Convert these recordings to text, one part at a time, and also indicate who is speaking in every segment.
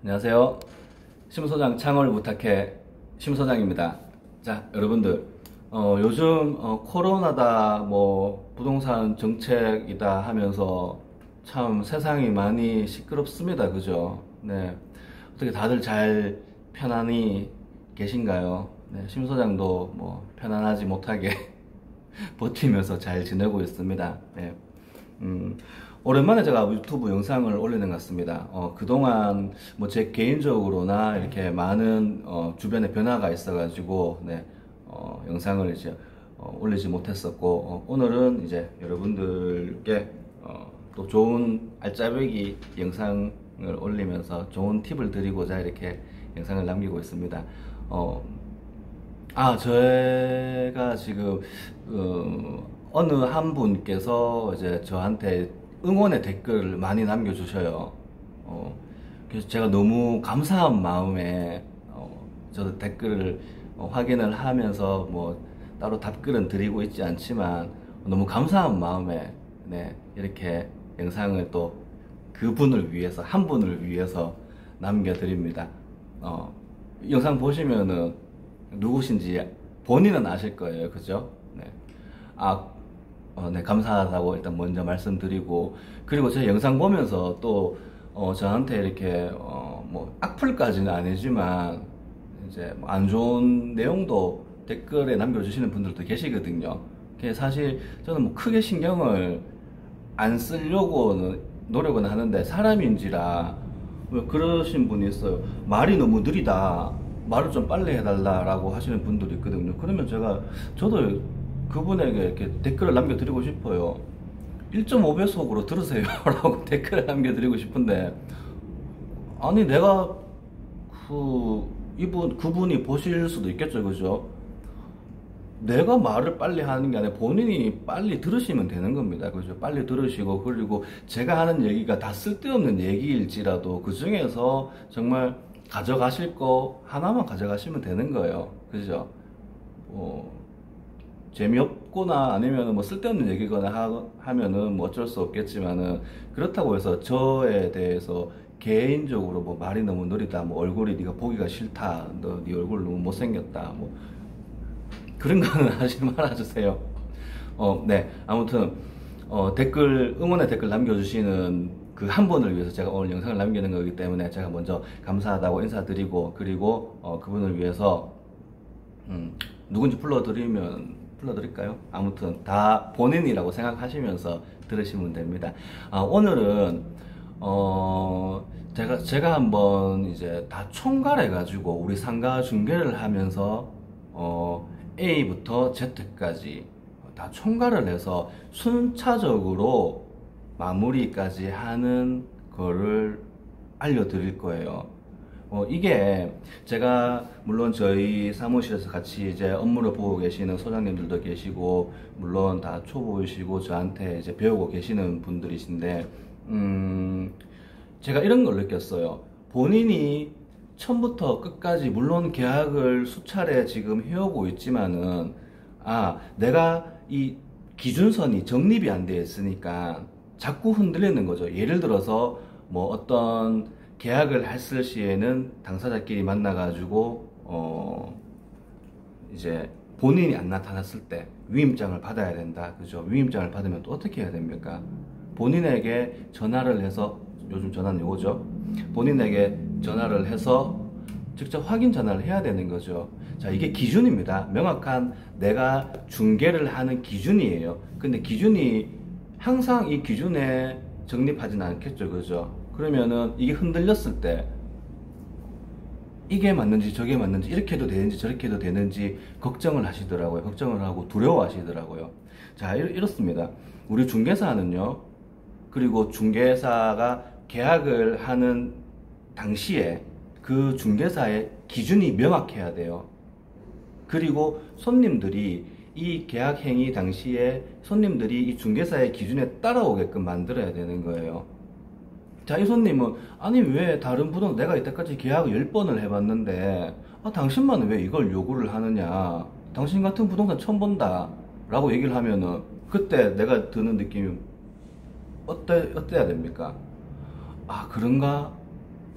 Speaker 1: 안녕하세요. 심소장 창업을 부탁해 심소장입니다. 자, 여러분들 요즘 코로나다 부동산 정책이다 하면서 참 세상이 많이 시끄럽습니다. 그죠? 네. 어떻게 다들 잘 편안히 계신가요? 네, 심소장도 편안하지 못하게 버티면서 잘 지내고 있습니다. 네. 오랜만에 제가 유튜브 영상을 올리는 것 같습니다. 그동안 제 개인적으로나 이렇게 많은 주변에 변화가 있어가지고 네, 영상을 이제 올리지 못했었고 오늘은 이제 여러분들께 또 좋은 알짜배기 영상을 올리면서 좋은 팁을 드리고자 이렇게 영상을 남기고 있습니다. 제가 지금 어느 한 분께서 이제 저한테 응원의 댓글을 많이 남겨주셔요. 그래서 제가 너무 감사한 마음에 저도 댓글을 확인을 하면서 따로 답글은 드리고 있지 않지만 너무 감사한 마음에 네, 이렇게 영상을 또 그분을 위해서 한 분을 위해서 남겨드립니다. 영상 보시면은 누구신지 본인은 아실 거예요, 그죠? 네. 네, 감사하다고 일단 먼저 말씀드리고, 그리고 제 영상 보면서 또, 저한테 이렇게, 악플까지는 아니지만, 이제 안 좋은 내용도 댓글에 남겨주시는 분들도 계시거든요. 사실 저는 크게 신경을 안 쓰려고는 노력은 하는데, 사람인지라, 왜 그러신 분이 있어요. 말이 너무 느리다. 말을 좀 빨리 해달라라고 하시는 분들이 있거든요. 그러면 저도 그분에게 이렇게 댓글을 남겨드리고 싶어요. 1.5배속으로 들으세요 라고 댓글을 남겨드리고 싶은데, 아니 내가 그분이 보실 수도 있겠죠, 그죠? 내가 말을 빨리 하는 게 아니라 본인이 빨리 들으시면 되는 겁니다, 그죠? 빨리 들으시고, 그리고 제가 하는 얘기가 다 쓸데없는 얘기일지라도 그 중에서 정말 가져가실 거 하나만 가져가시면 되는 거예요, 그죠? 재미없거나 아니면 쓸데없는 얘기거나 하면은 어쩔 수 없겠지만은, 그렇다고 해서 저에 대해서 개인적으로 말이 너무 느리다, 얼굴이 네가 보기가 싫다, 네 얼굴 너무 못생겼다, 그런 거는 하지 말아주세요. 네. 아무튼, 응원의 댓글 남겨주시는 그 한 분을 위해서 제가 오늘 영상을 남기는 거기 때문에 제가 먼저 감사하다고 인사드리고, 그리고, 그분을 위해서, 누군지 불러드릴까요? 아무튼, 다 본인이라고 생각하시면서 들으시면 됩니다. 오늘은, 제가 한번 이제 다 총괄해가지고, 우리 상가 중개를 하면서, A부터 Z까지 다 총괄을 해서 순차적으로 마무리까지 하는 거를 알려드릴 거예요. 이게 제가 물론 저희 사무실에서 같이 이제 업무를 보고 계시는 소장님들도 계시고, 물론 다 초보이시고 저한테 이제 배우고 계시는 분들이신데, 제가 이런 걸 느꼈어요. 본인이 처음부터 끝까지 물론 계약을 수차례 지금 해오고 있지만은, 내가 이 기준선이 정립이 안 되어 있으니까 자꾸 흔들리는 거죠. 예를 들어서 어떤 계약을 했을 시에는 당사자끼리 만나가지고 이제 본인이 안 나타났을 때 위임장을 받아야 된다, 그죠? 위임장을 받으면 또 어떻게 해야 됩니까? 본인에게 전화를 해서, 요즘 전화는 요거죠. 본인에게 전화를 해서 직접 확인 전화를 해야 되는 거죠. 자, 이게 기준입니다. 명확한 내가 중개를 하는 기준이에요. 근데 기준이 항상 이 기준에 적립하진 않겠죠, 그죠? 그러면은 이게 흔들렸을 때 이게 맞는지 저게 맞는지, 이렇게 해도 되는지 저렇게 해도 되는지 걱정을 하시더라고요. 걱정을 하고 두려워하시더라고요. 자, 이렇습니다. 우리 중개사는요, 그리고 중개사가 계약을 하는 당시에 그 중개사의 기준이 명확해야 돼요. 그리고 손님들이 이 계약 행위 당시에 손님들이 이 중개사의 기준에 따라오게끔 만들어야 되는 거예요. 자, 이 손님은 아니 왜 다른 분은 내가 이때까지 계약을 10번을 해봤는데 당신만은 왜 이걸 요구를 하느냐, 당신 같은 부동산 처음 본다 라고 얘기를 하면은, 그때 내가 드는 느낌이 어때야 됩니까? 그런가?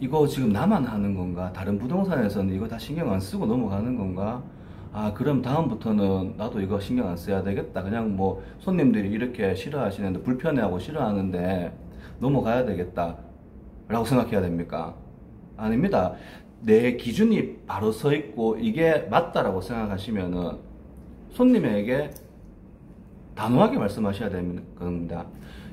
Speaker 1: 이거 지금 나만 하는 건가? 다른 부동산에서는 이거 다 신경 안 쓰고 넘어가는 건가? 아, 그럼 다음부터는 나도 이거 신경 안 써야 되겠다. 그냥 뭐 손님들이 이렇게 싫어하시는데, 불편해하고 싫어하는데 넘어가야 되겠다. 라고 생각해야 됩니까? 아닙니다. 내 기준이 바로 서 있고 이게 맞다라고 생각하시면은 손님에게 단호하게 말씀하셔야 되는 겁니다.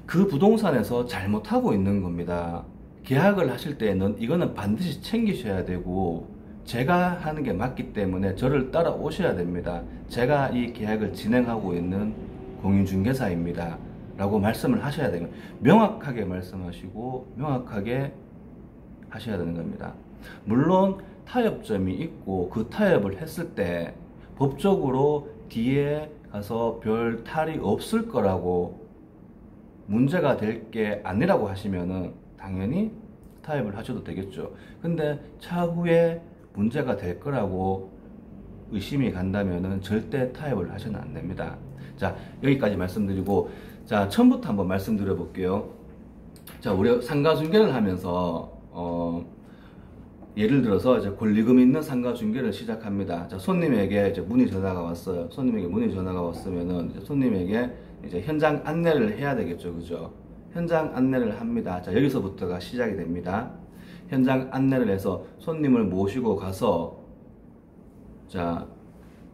Speaker 1: 그 부동산에서 잘못하고 있는 겁니다. 계약을 하실 때에는 이거는 반드시 챙기셔야 되고, 제가 하는 게 맞기 때문에 저를 따라오셔야 됩니다. 제가 이 계약을 진행하고 있는 공인중개사입니다. 라고 말씀을 하셔야 됩니다. 명확하게 말씀하시고 명확하게 하셔야 되는 겁니다. 물론 타협점이 있고 그 타협을 했을 때 법적으로 뒤에 가서 별 탈이 없을 거라고, 문제가 될 게 아니라고 하시면은 당연히 타협을 하셔도 되겠죠. 근데 차후에 문제가 될 거라고 의심이 간다면은 절대 타협을 하셔는 안 됩니다. 자, 여기까지 말씀드리고, 자, 처음부터 한번 말씀드려 볼게요. 자, 우리 상가 중개를 하면서 예를 들어서 이제 권리금 있는 상가 중개를 시작합니다. 자, 손님에게 이제 문의 전화가 왔어요. 손님에게 문의 전화가 왔으면은 이제 손님에게 이제 현장 안내를 해야 되겠죠, 그죠? 현장 안내를 합니다. 자, 여기서부터가 시작이 됩니다. 현장 안내를 해서 손님을 모시고 가서, 자,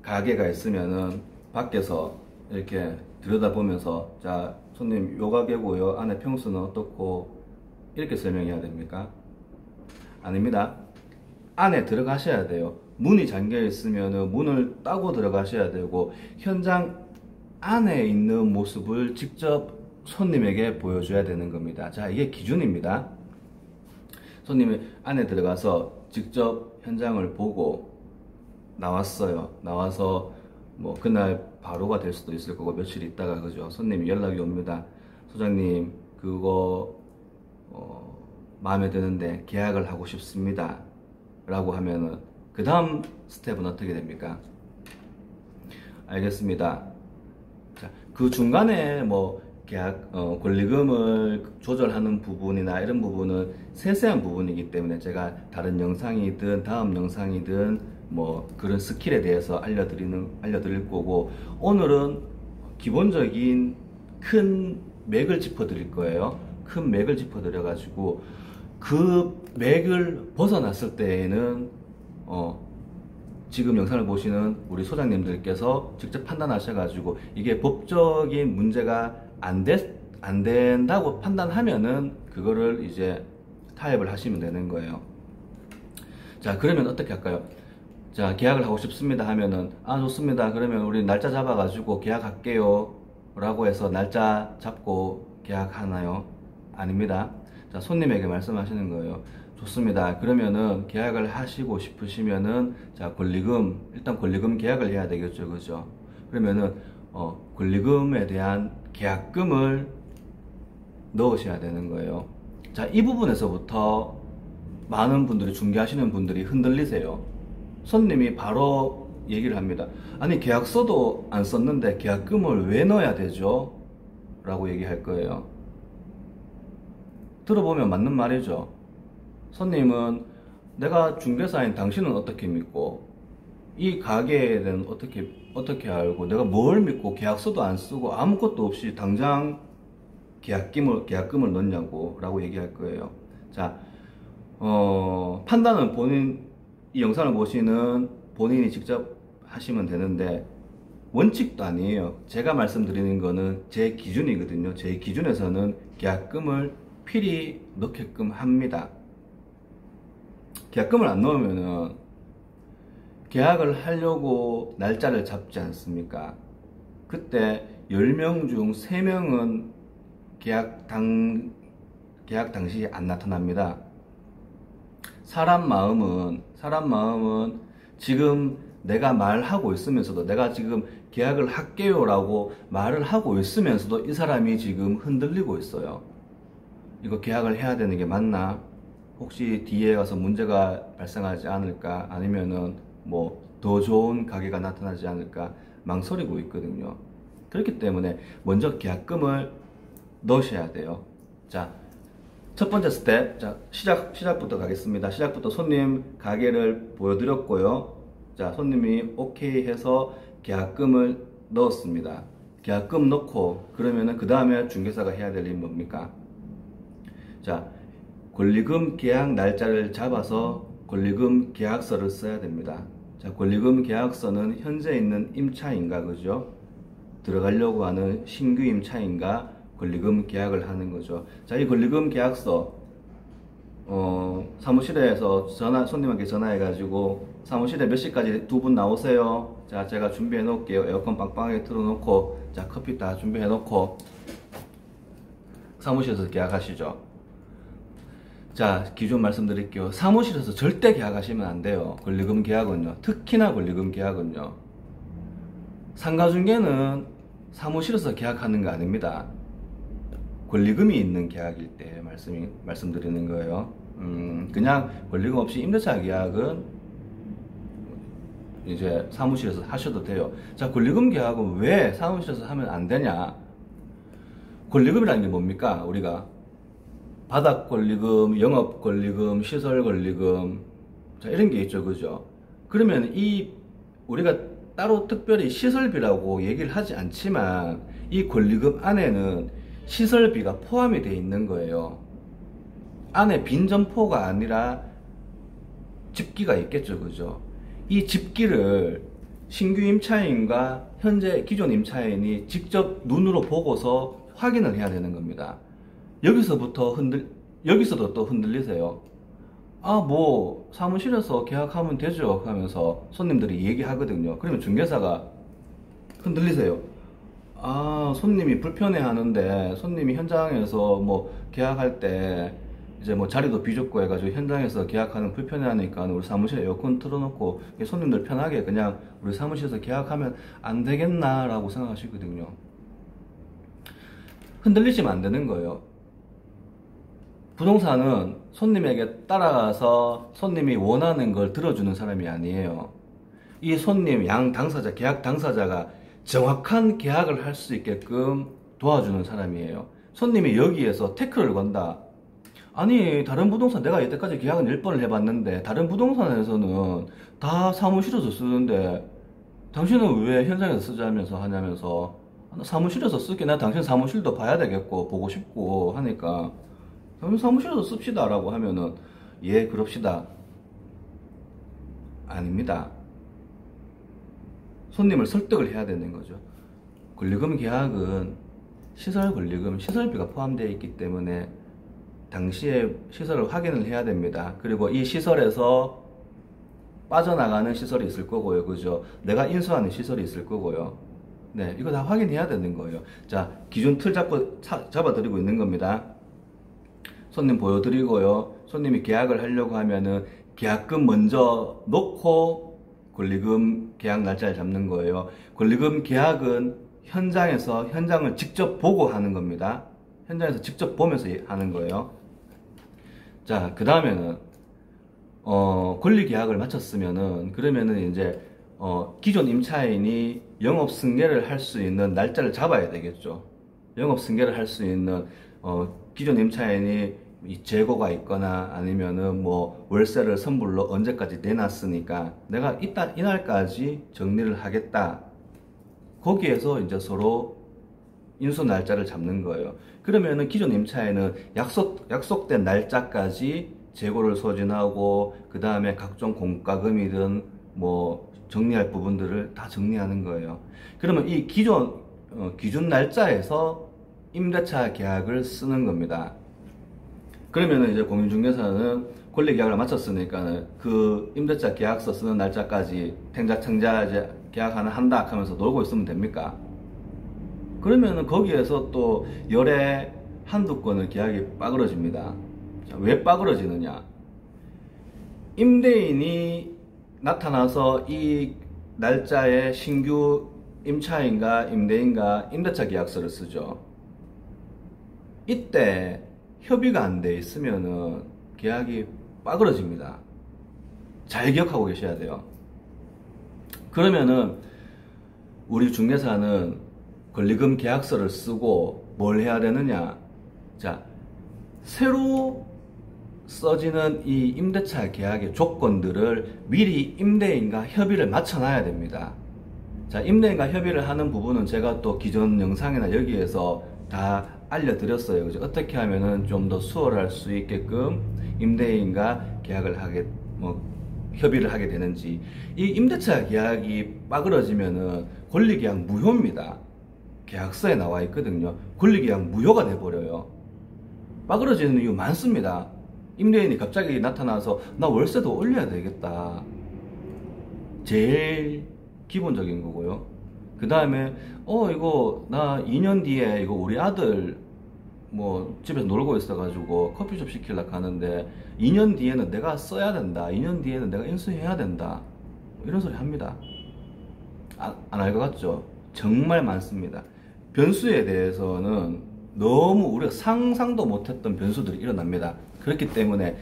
Speaker 1: 가게가 있으면은 밖에서 이렇게 들여다보면서, 자, 손님 요 가게고요, 안에 평수는 어떻고, 이렇게 설명해야 됩니까? 아닙니다. 안에 들어가셔야 돼요. 문이 잠겨 있으면 문을 따고 들어가셔야 되고, 현장 안에 있는 모습을 직접 손님에게 보여줘야 되는 겁니다. 자, 이게 기준입니다. 손님이 안에 들어가서 직접 현장을 보고 나왔어요. 나와서 뭐 그날 바로가 될 수도 있을 거고, 며칠 있다가, 그죠? 손님이 연락이 옵니다. 소장님, 그거 마음에 드는데 계약을 하고 싶습니다. 라고 하면은 그 다음 스텝은 어떻게 됩니까? 알겠습니다. 자, 그 중간에 뭐 계약 권리금을 조절하는 부분이나 이런 부분은 세세한 부분이기 때문에 제가 다른 영상이든 다음 영상이든 뭐 그런 스킬에 대해서 알려드릴 거고, 오늘은 기본적인 큰 맥을 짚어 드릴 거예요. 큰 맥을 짚어 드려 가지고 그 맥을 벗어났을 때에는 지금 영상을 보시는 우리 소장님들께서 직접 판단하셔가지고 이게 법적인 문제가 안 된다고 판단하면은 그거를 이제 타협을 하시면 되는 거예요. 자, 그러면 어떻게 할까요? 자, 계약을 하고 싶습니다 하면은, 아, 좋습니다. 그러면 우리 날짜 잡아가지고 계약할게요 라고 해서 날짜 잡고 계약하나요? 아닙니다. 자, 손님에게 말씀하시는 거예요. 좋습니다. 그러면은 계약을 하시고 싶으시면은, 자, 일단 권리금 계약을 해야 되겠죠, 그죠? 그러면은 권리금에 대한 계약금을 넣으셔야 되는 거예요. 자, 이 부분에서부터 많은 분들이, 중개하시는 분들이 흔들리세요. 손님이 바로 얘기를 합니다. 아니, 계약서도 안 썼는데 계약금을 왜 넣어야 되죠? 라고 얘기할 거예요. 들어보면 맞는 말이죠. 손님은 내가 중개사인 당신은 어떻게 믿고, 이 가게에 대한 어떻게 알고, 내가 뭘 믿고 계약서도 안 쓰고 아무것도 없이 당장 계약금을 넣냐고 라고 얘기할 거예요. 자, 판단은 이 영상을 보시는 본인이 직접 하시면 되는데, 원칙도 아니에요. 제가 말씀드리는 거는 제 기준이거든요. 제 기준에서는 계약금을 필히 넣게끔 합니다. 계약금을 안 넣으면은 계약을 하려고 날짜를 잡지 않습니까? 그때 10명 중 3명은 계약 당시 안 나타납니다. 사람 마음은 지금 내가 말하고 있으면서도, 내가 지금 계약을 할게요 라고 말을 하고 있으면서도 이 사람이 지금 흔들리고 있어요. 이거 계약을 해야 되는 게 맞나? 혹시 뒤에 가서 문제가 발생하지 않을까? 아니면은 뭐 더 좋은 가게가 나타나지 않을까? 망설이고 있거든요. 그렇기 때문에 먼저 계약금을 넣으셔야 돼요. 자, 첫 번째 스텝, 자, 시작부터 가겠습니다. 시작부터 손님 가게를 보여드렸고요. 자, 손님이 오케이 해서 계약금을 넣었습니다. 계약금 넣고, 그러면은 그 다음에 중개사가 해야 될 일은 뭡니까? 자, 권리금 계약 날짜를 잡아서 권리금 계약서를 써야 됩니다. 자, 권리금 계약서는 현재 있는 임차인가, 그죠? 들어가려고 하는 신규 임차인가 권리금 계약을 하는 거죠. 자, 이 권리금 계약서, 사무실에서 손님한테 전화해가지고, 사무실에 몇 시까지 두 분 나오세요. 자, 제가 준비해 놓을게요. 에어컨 빵빵하게 틀어 놓고, 자, 커피 다 준비해 놓고, 사무실에서 계약하시죠. 자, 기존 말씀드릴게요. 사무실에서 절대 계약하시면 안 돼요. 권리금 계약은요. 특히나 권리금 계약은요. 상가중개는 사무실에서 계약하는 거 아닙니다. 권리금이 있는 계약일 때 말씀드리는 거예요. 그냥 권리금 없이 임대차 계약은 이제 사무실에서 하셔도 돼요. 자, 권리금 계약은 왜 사무실에서 하면 안 되냐? 권리금이라는 게 뭡니까? 우리가 바닥 권리금, 영업 권리금, 시설 권리금, 자, 이런 게 있죠, 그죠? 그러면 우리가 따로 특별히 시설비라고 얘기를 하지 않지만 이 권리금 안에는 시설비가 포함이 되어 있는 거예요. 안에 빈점포가 아니라 집기가 있겠죠, 그죠? 이 집기를 신규 임차인과 현재 기존 임차인이 직접 눈으로 보고서 확인을 해야 되는 겁니다. 여기서도 또 흔들리세요. 아, 뭐 사무실에서 계약하면 되죠 하면서 손님들이 얘기하거든요. 그러면 중개사가 흔들리세요. 아, 손님이 불편해 하는데, 손님이 현장에서 뭐 계약할 때 이제 뭐 자리도 비좁고 해가지고 현장에서 계약하는 불편해 하니까 우리 사무실에 에어컨 틀어놓고 손님들 편하게 그냥 우리 사무실에서 계약하면 안 되겠나 라고 생각하시거든요. 흔들리시면 안 되는 거예요. 부동산은 손님에게 따라가서 손님이 원하는 걸 들어주는 사람이 아니에요. 이 손님, 당사자, 계약 당사자가 정확한 계약을 할 수 있게끔 도와주는 사람이에요. 손님이 여기에서 태클을 건다. 아니, 다른 부동산 내가 이때까지 계약은 10번을 해봤는데 다른 부동산에서는 다 사무실에서 쓰는데 당신은 왜 현장에서 쓰자면서 하냐면서, 사무실에서 쓰긴 나 당신 사무실도 봐야 되겠고 보고 싶고 하니까 사무실에서 씁시다 라고 하면은 예, 그럽시다. 아닙니다. 손님을 설득을 해야 되는 거죠. 권리금 계약은 시설 권리금, 시설비가 포함되어 있기 때문에 당시에 시설을 확인을 해야 됩니다. 그리고 이 시설에서 빠져나가는 시설이 있을 거고요, 그죠? 내가 인수하는 시설이 있을 거고요. 네, 이거 다 확인해야 되는 거예요. 자, 기존 틀 잡아드리고 있는 겁니다. 손님 보여드리고요. 손님이 계약을 하려고 하면은 계약금 먼저 놓고 권리금 계약 날짜를 잡는 거예요. 권리금 계약은 현장을 직접 보고 하는 겁니다. 현장에서 직접 보면서 하는 거예요. 자, 그 다음에는 권리 계약을 마쳤으면은, 그러면은 이제 기존 임차인이 영업 승계를 할 수 있는 날짜를 잡아야 되겠죠. 영업 승계를 할 수 있는 기존 임차인이 재고가 있거나 아니면은 뭐 월세를 선불로 언제까지 내놨으니까 내가 이날까지 정리를 하겠다. 거기에서 이제 서로 인수 날짜를 잡는 거예요. 그러면은 기존 임차인은 약속된 날짜까지 재고를 소진하고 그 다음에 각종 공과금이든 뭐 정리할 부분들을 다 정리하는 거예요. 그러면 이 기준 날짜에서 임대차 계약을 쓰는 겁니다. 그러면은 이제 공인중개사는 권리 계약을 마쳤으니까 그 임대차 계약서 쓰는 날짜까지 탱자청자 이제 한다 하면서 놀고 있으면 됩니까? 그러면은 거기에서 또 열에 한두 건은 계약이 빠그러집니다. 자, 왜 빠그러지느냐? 임대인이 나타나서 이 날짜에 신규 임차인과 임대인과 임대차 계약서를 쓰죠. 이때 협의가 안 돼 있으면은 계약이 빠그러집니다. 잘 기억하고 계셔야 돼요. 그러면은 우리 중개사는 권리금 계약서를 쓰고 뭘 해야 되느냐? 자, 새로 써지는 이 임대차 계약의 조건들을 미리 임대인과 협의를 맞춰놔야 됩니다. 자, 임대인과 협의를 하는 부분은 제가 또 기존 영상이나 여기에서 다 알려드렸어요. 그죠? 어떻게 하면은 좀 더 수월할 수 있게끔 임대인과 계약을 하게, 협의를 하게 되는지. 이 임대차 계약이 빠그러지면은 권리계약 무효입니다. 계약서에 나와 있거든요. 권리계약 무효가 돼버려요. 빠그러지는 이유 많습니다. 임대인이 갑자기 나타나서 나 월세도 올려야 되겠다. 제일 기본적인 거고요. 그 다음에 이거 나 2년 뒤에 이거 우리 아들 뭐 집에서 놀고 있어가지고 커피숍 시키려고 하는데 2년 뒤에는 내가 써야 된다. 2년 뒤에는 내가 인수해야 된다. 이런 소리 합니다. 안 할 것 같죠? 정말 많습니다. 변수에 대해서는 너무 우리가 상상도 못했던 변수들이 일어납니다. 그렇기 때문에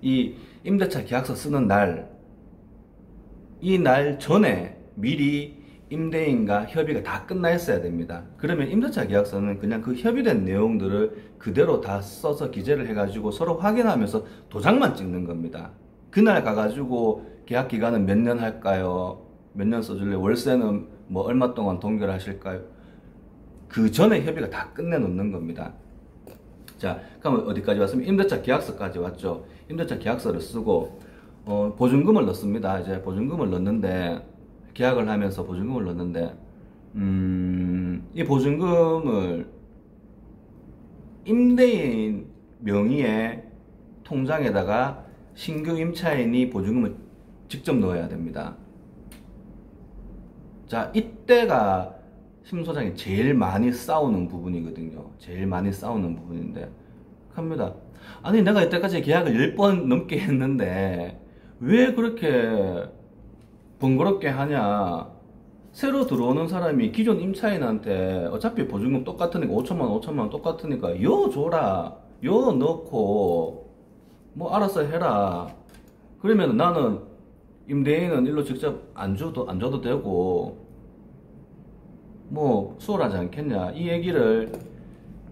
Speaker 1: 이 임대차 계약서 쓰는 날, 이 날 전에 미리 임대인과 협의가 다 끝나 있어야 됩니다. 그러면 임대차 계약서는 그냥 그 협의된 내용들을 그대로 다 써서 기재를 해가지고 서로 확인하면서 도장만 찍는 겁니다. 그날 가가지고 계약 기간은 몇 년 할까요? 몇 년 써줄래요? 월세는 뭐 얼마 동안 동결하실까요? 그 전에 협의가 다 끝내놓는 겁니다. 자, 그럼 어디까지 왔으면 임대차 계약서까지 왔죠. 임대차 계약서를 쓰고 보증금을 넣습니다. 이제 보증금을 넣는데 계약을 하면서 보증금을 넣는데 이 보증금을 임대인 명의의 통장에다가 신규 임차인이 보증금을 직접 넣어야 됩니다. 자, 이때가 심 소장이 제일 많이 싸우는 부분이거든요. 제일 많이 싸우는 부분인데 합니다. 아니 내가 이때까지 계약을 10번 넘게 했는데 왜 그렇게 번거롭게 하냐. 새로 들어오는 사람이 기존 임차인한테 어차피 보증금 똑같으니까 5천만 원 똑같으니까 요 줘라, 요 넣고 뭐 알아서 해라. 그러면 나는 임대인은 일로 직접 안 줘도 되고 뭐 수월하지 않겠냐. 이 얘기를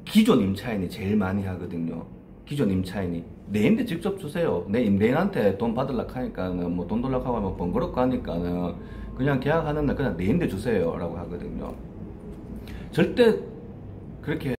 Speaker 1: 기존 임차인이 제일 많이 하거든요. 기존 임차인이 내 임대 직접 주세요. 내 임대인한테 돈 받으려고 하니까는 뭐 돈 달라고 하면 번거롭고 하니까는 그냥 계약하는 날 그냥 내 임대 주세요 라고 하거든요. 절대 그렇게